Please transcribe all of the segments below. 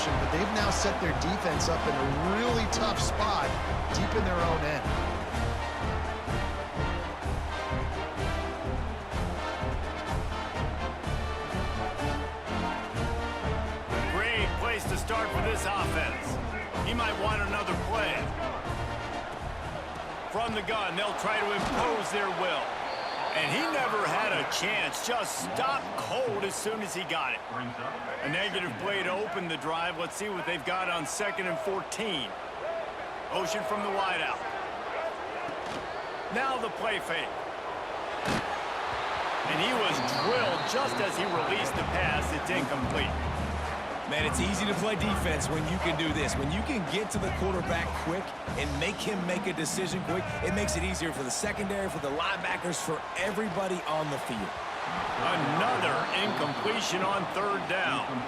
possession, but they've now set their defense up in a really tough spot deep in their own end. Great place to start for this offense. He might want another play. From the gun, they'll try to impose their will. And he never had a chance. Just stopped cold as soon as he got it. A negative play to open the drive. Let's see what they've got on 2nd and 14. Motion from the wideout. Now the play fake. And he was drilled just as he released the pass. It's incomplete. Man, it's easy to play defense when you can do this. When you can get to the quarterback quick and make him make a decision quick, it makes it easier for the secondary, for the linebackers, for everybody on the field. Another incompletion on 3rd down.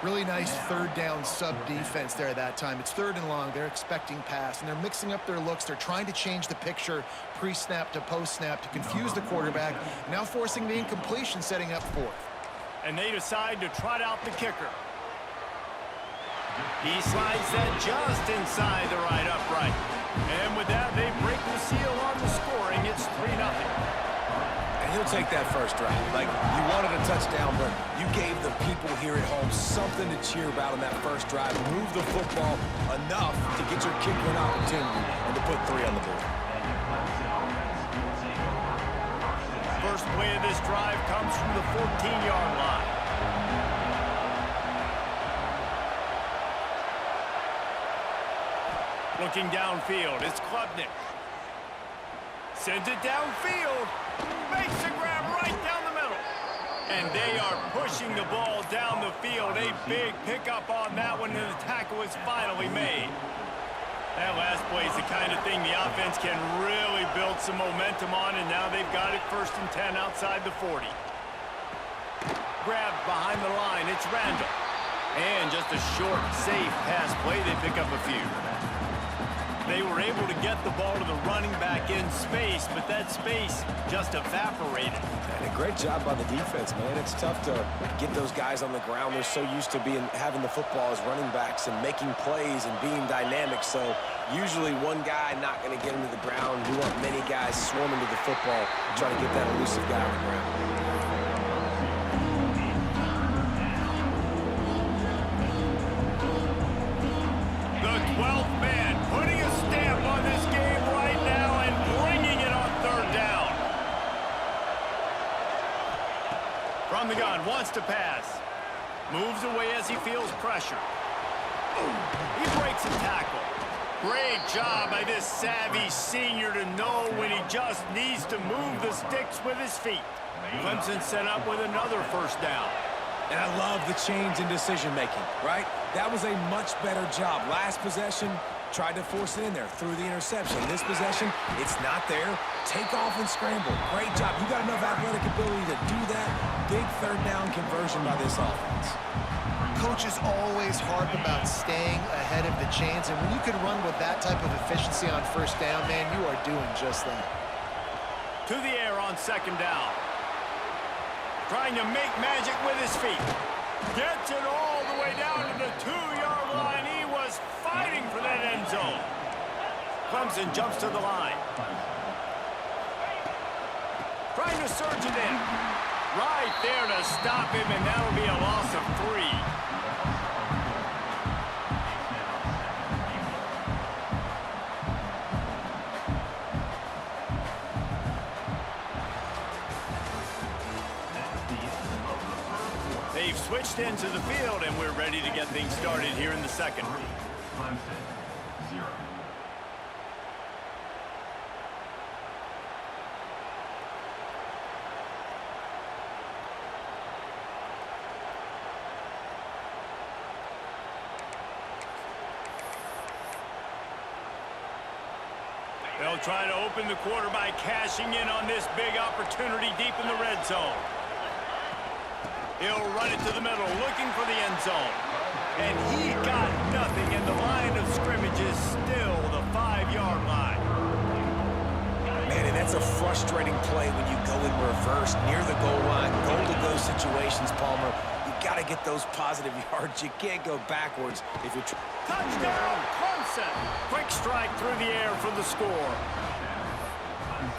Really nice 3rd down sub-defense there that time. It's 3rd and long. They're expecting pass, and they're mixing up their looks. They're trying to change the picture pre-snap to post-snap to confuse the quarterback, now forcing the incompletion, setting up 4th. And they decide to trot out the kicker. He slides that just inside the right upright. And with that, they break the seal on the scoring. It's 3-0. And he'll take that first drive. Like, you wanted a touchdown, but you gave the people here at home something to cheer about on that first drive. Move the football enough to get your kicker an opportunity and to put 3 on the board. First play of this drive comes from the 14-yard line. Looking downfield, it's Klubnik. Sends it downfield. Makes a grab right down the middle. And they are pushing the ball down the field. A big pickup on that one, and the tackle is finally made. That last play is the kind of thing the offense can really build some momentum on, and now they've got it 1st and 10 outside the 40. Grabbed behind the line, it's Randall. And just a short, safe pass play, they pick up a few. They were able to get the ball to the running back in space, but that space just evaporated. And a great job by the defense, man. It's tough to get those guys on the ground. They're so used to having the football as running backs and making plays and being dynamic. So usually one guy not going to get him to the ground. You want many guys swarming to the football, trying to get that elusive guy on the ground. The 12th man putting a stamp on this game right now and bringing it on 3rd down. From the gun, wants to pass. Moves away as he feels pressure. He breaks a tackle. Great job by this savvy senior to know when he just needs to move the sticks with his feet. Clemson set up with another 1st down. And I love the change in decision-making, right? That was a much better job. Last possession, tried to force it in there, threw the interception. This possession, it's not there. Take off and scramble. Great job. You got enough athletic ability to do that. Big 3rd down conversion by this offense. Coaches always harp about staying ahead of the chains, and when you can run with that type of efficiency on 1st down, man, you are doing just that. To the air on 2nd down. Trying to make magic with his feet. Gets it all the way down to the 2-yard line. He was fighting for that end zone. Clemson jumps to the line. Trying to surge it in. Right there to stop him, and that'll be a loss of 3. They've switched into the field, and we're ready to get things started here in the 2nd. They'll try to open the quarter by cashing in on this big opportunity deep in the red zone. He'll run it to the middle, looking for the end zone. And he got nothing, and the line of scrimmage is still the 5-yard line. Man, and that's a frustrating play when you go in reverse near the goal line, goal-to-go situations, Palmer. You got got to get those positive yards. You can't go backwards if you're Touchdown, Clemson. Quick strike through the air for the score.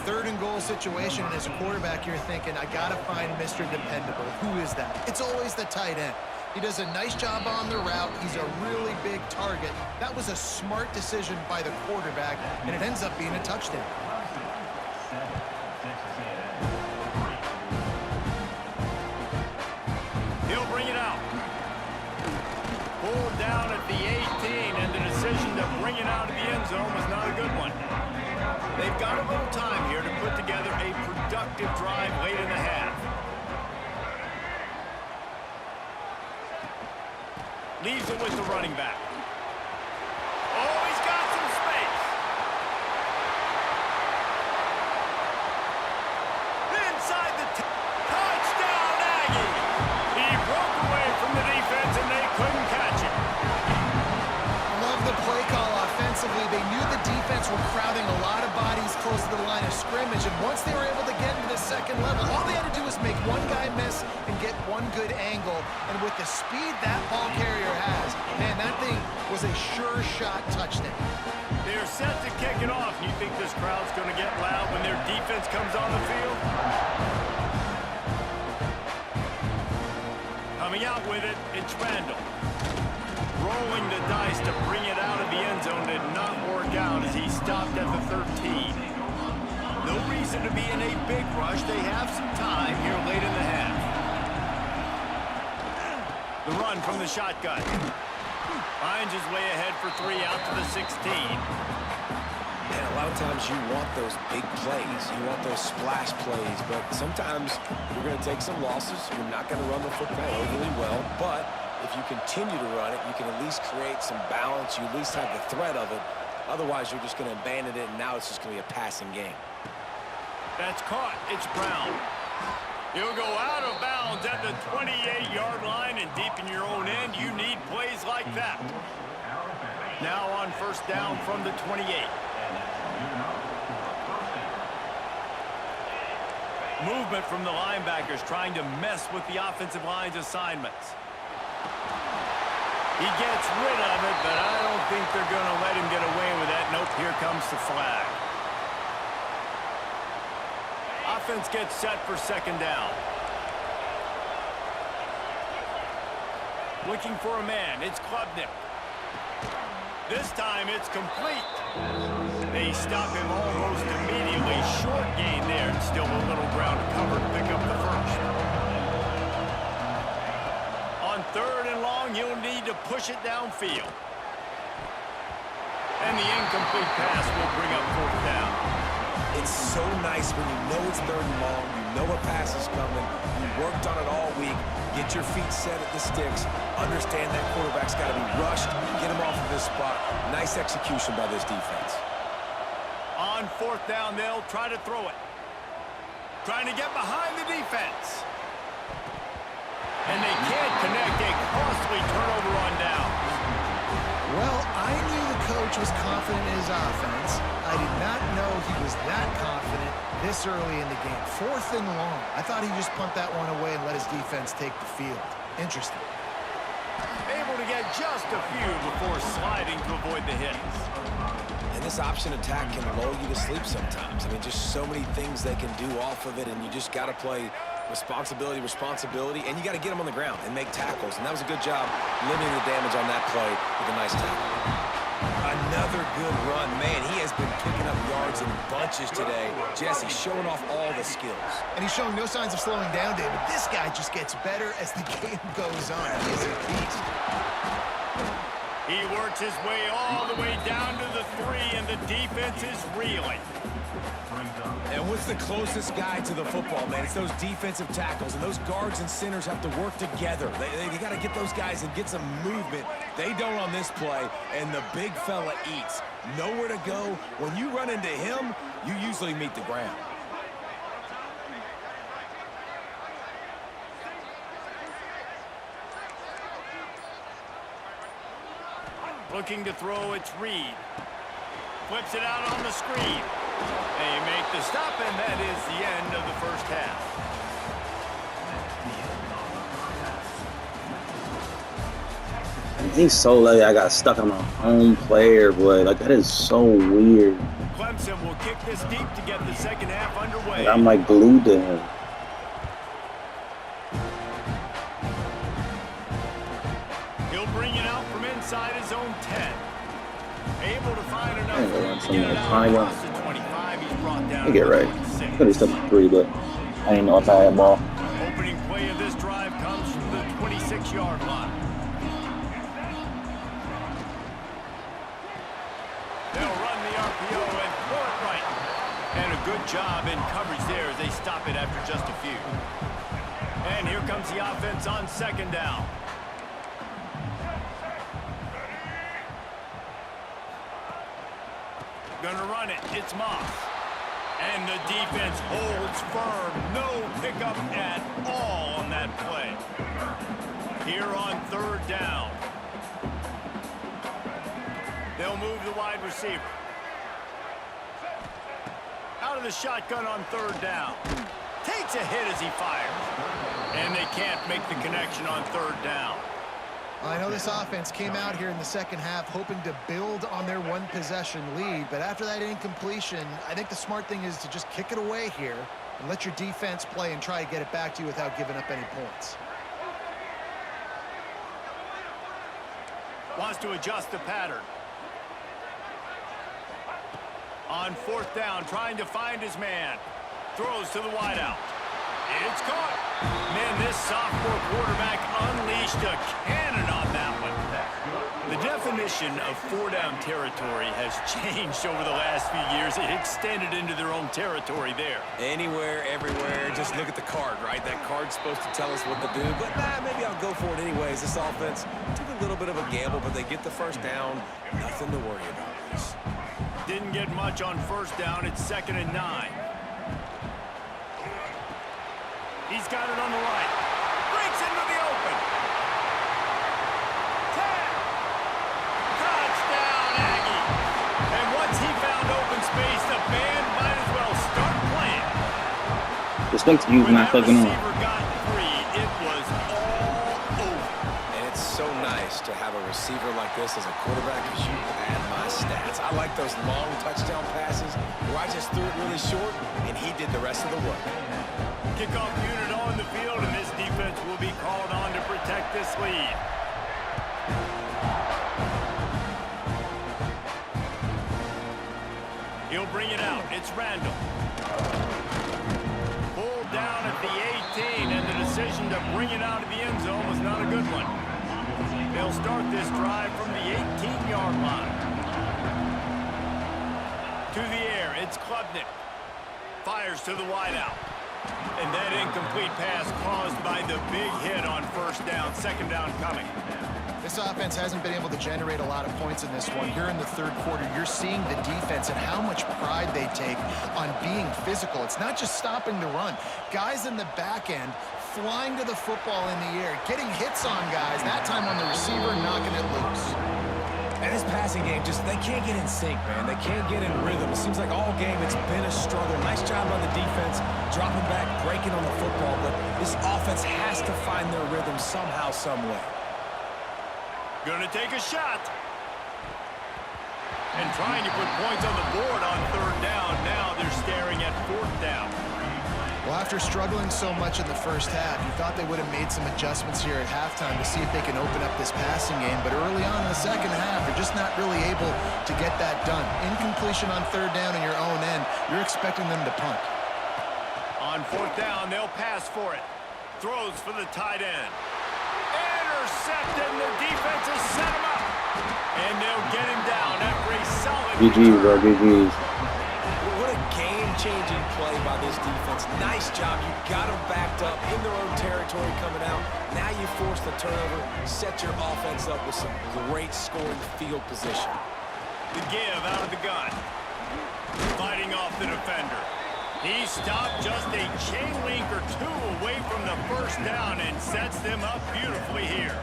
Third and goal situation, and as a quarterback, you're thinking, I got to find Mr. Dependable. Who is that? It's always the tight end. He does a nice job on the route. He's a really big target. That was a smart decision by the quarterback, and it ends up being a touchdown. He'll bring it out. Pulled down at the 18, and the decision to bring it out of the end zone was not a good one. They've got a little time here to put together a productive drive late in the half. Leaves it with the running back. Oh, he's got some space. Inside the touchdown, Aggie. He broke away from the defense, and they couldn't catch him. Love the play call offensively. They knew the defense were crowding a lot of bodies close to the line of scrimmage, and once they were able to get into the second level, all they had to do was make one guy miss and get one good angle. And with the speed that ball carrier has, man, that thing was a sure shot touchdown. They're set to kick it off. You think this crowd's going to get loud when their defense comes on the field? Coming out with it, it's Randall. Rolling the dice to bring it out of the end zone did not work out as he stopped at the 13. No reason to be in a big rush. They have some time here late in the half. The run from the shotgun. Finds his way ahead for 3 out to the 16. And a lot of times you want those big plays. You want those splash plays. But sometimes you're going to take some losses. You're not going to run the football overly well. But if you continue to run it, you can at least create some balance. You at least have the threat of it. Otherwise, you're just going to abandon it, and now it's just going to be a passing game. That's caught. It's Brown. He'll go out of bounds at the 28-yard line, and deep in your own end, you need plays like that. Now on first down from the 28. Movement from the linebackers trying to mess with the offensive line's assignments. He gets rid of it, but I don't think they're going to let him get away with that. Nope, here comes the flag. Offense gets set for second down. Looking for a man. It's Klubnik. This time it's complete. They stop him almost immediately. Short gain there, and still a little ground to cover to pick up the first. On third and long, you'll need to push it downfield. And the incomplete pass will bring up fourth down. It's so nice when you know it's third and long, you know a pass is coming, you worked on it all week, get your feet set at the sticks, understand that quarterback's got to be rushed, get him off of this spot. Nice execution by this defense. On fourth down, they'll try to throw it. Trying to get behind the defense. And they can't connect. A costly turnover on downs. Well, I knew the coach was confident in his offense. I did not know he was that confident this early in the game. Fourth and long. I thought he'd just punt that one away and let his defense take the field. Interesting. Able to get just a few before sliding to avoid the hits. And this option attack can lull you to sleep sometimes. I mean, just so many things they can do off of it, and you just got to play responsibility, and you got to get them on the ground and make tackles. And that was a good job limiting the damage on that play with a nice tackle. Another good run. Man, he has been picking up yards in bunches today. Jesse showing off all the skills. And he's showing no signs of slowing down, David. This guy just gets better as the game goes on. He is a beast. He works his way all the way down to the 3, and the defense is reeling. And what's the closest guy to the football, man? It's those defensive tackles, and those guards and centers have to work together. They got to get those guys and get some movement. They don't on this play, and the big fella eats. Nowhere to go. When you run into him, you usually meet the ground. Looking to throw, it's Reed. Flips it out on the screen. They make the stop, and that is the end of the first half. He's so late. I got stuck on my own player, boy. Like, that is so weird. Clemson will kick this deep to get the second half underway. Like, I'm like glued to him. He'll bring it out from inside his own 10. Able to find enough Anyway, room to some get it like out high across the 25. He's brought down I get to right. 26. Could have stepped 3, but I didn't know if I had ball. Opening play of this drive comes from the 26-yard line. They'll run the RPO and throw it right. And a good job in coverage there as they stop it after just a few. And here comes the offense on second down. Gonna run it. It's Moss. And the defense holds firm. No pickup at all on that play. Here on third down. They'll move the wide receiver. Out of the shotgun on third down. Takes a hit as he fires. And they can't make the connection on third down. I know this offense came out here in the second half hoping to build on their one-possession lead, but after that incompletion, I think the smart thing is to just kick it away here and let your defense play and try to get it back to you without giving up any points. Wants to adjust the pattern. On fourth down, trying to find his man. Throws to the wideout. It's caught. Man, this sophomore quarterback unleashed a cannon on that one. The definition of four-down territory has changed over the last few years. It extended into their own territory there. Anywhere, everywhere, just look at the card, right? That card's supposed to tell us what to do, but maybe I'll go for it anyways. This offense took a little bit of a gamble, but they get the first down. Nothing to worry about, Reese. Didn't get much on first down. It's 2nd and 9. He's got it on the right. Breaks into the open. 10. Touchdown, Aggie. And once he found open space, the band might as well start playing. Respect to you for not fucking on. Receiver got free. It was all over. And it's so nice to have a receiver like this as a quarterback because you add my stats. I like those long touchdown passes where I just threw it really short and he did the rest of the work. Kickoff unit on the field, and this defense will be called on to protect this lead. He'll bring it out. It's Randall. Pulled down at the 18, and the decision to bring it out of the end zone was not a good one. They'll start this drive from the 18-yard line. To the air, it's Klubnik. Fires to the wideout. And that incomplete pass caused by the big hit on first down. Second down coming. This offense hasn't been able to generate a lot of points in this one. Here in the third quarter, you're seeing the defense and how much pride they take on being physical. It's not just stopping the run. Guys in the back end flying to the football in the air, getting hits on guys, that time on the receiver, knocking it loose. And this passing game, they can't get in sync, man. They can't get in rhythm. It seems like all game it's been a struggle. Nice job on the defense, dropping back, breaking on the football, but this offense has to find their rhythm somehow, some way. Gonna take a shot. And trying to put points on the board on third down. Now they're staring at fourth down. Well, after struggling so much in the first half, you thought they would have made some adjustments here at halftime to see if they can open up this passing game. But early on in the second half, they're just not really able to get that done. Incompletion on third down in your own end, you're expecting them to punt. On fourth down, they'll pass for it. Throws for the tight end. Intercepted, and the defense has set him up. And they'll get him down after a solid GG, bro, GG. What a game-changing play by this defense. Nice job. You got them backed up in their own territory coming out. Now you force the turnover, set your offense up with some great scoring field position. The give out of the gun. Fighting off the defender. He stopped just a chain link or two away from the first down and sets them up beautifully here.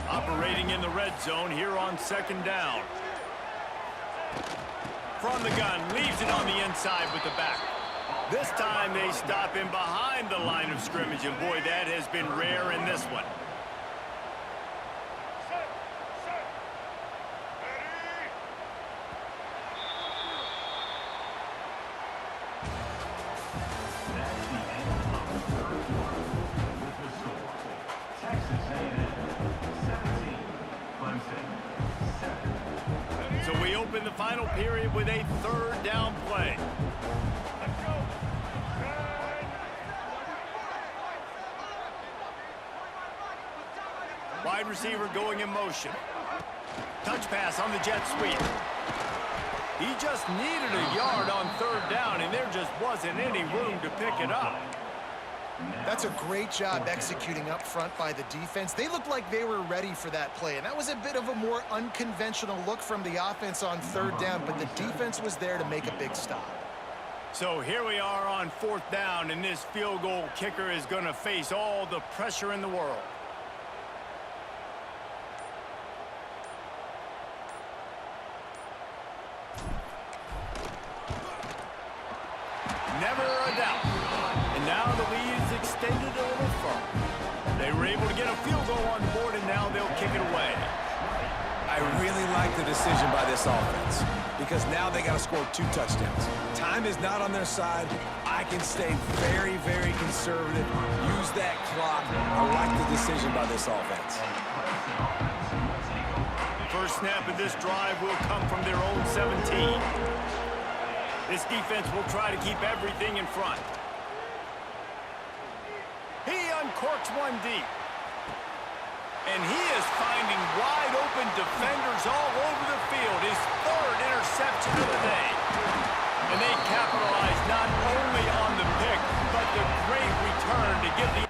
Operating in the red zone here on second down. From the gun, leaves it on the inside with the back. This time they stop him behind the line of scrimmage, and boy, that has been rare in this one. open the final period with a third down play. Wide receiver going in motion. Touch pass on the jet sweep. He just needed a yard on third down, and there just wasn't any room to pick it up. That's a great job executing up front by the defense. They looked like they were ready for that play, and that was a bit of a more unconventional look from the offense on third down, but the defense was there to make a big stop. So here we are on fourth down, and this field goal kicker is going to face all the pressure in the world. Never a doubt. And now the lead is extended a little further. They were able to get a field goal on the board, and now they'll kick it away. I really like the decision by this offense because now they got to score 2 touchdowns. Time is not on their side. I can stay very, very conservative. Use that clock. I like the decision by this offense. First snap of this drive will come from their own 17. This defense will try to keep everything in front. He uncorks one deep. And he is finding wide open defenders all over the field. His third interception of the day. And they capitalize not only on the pick, but the great return to give the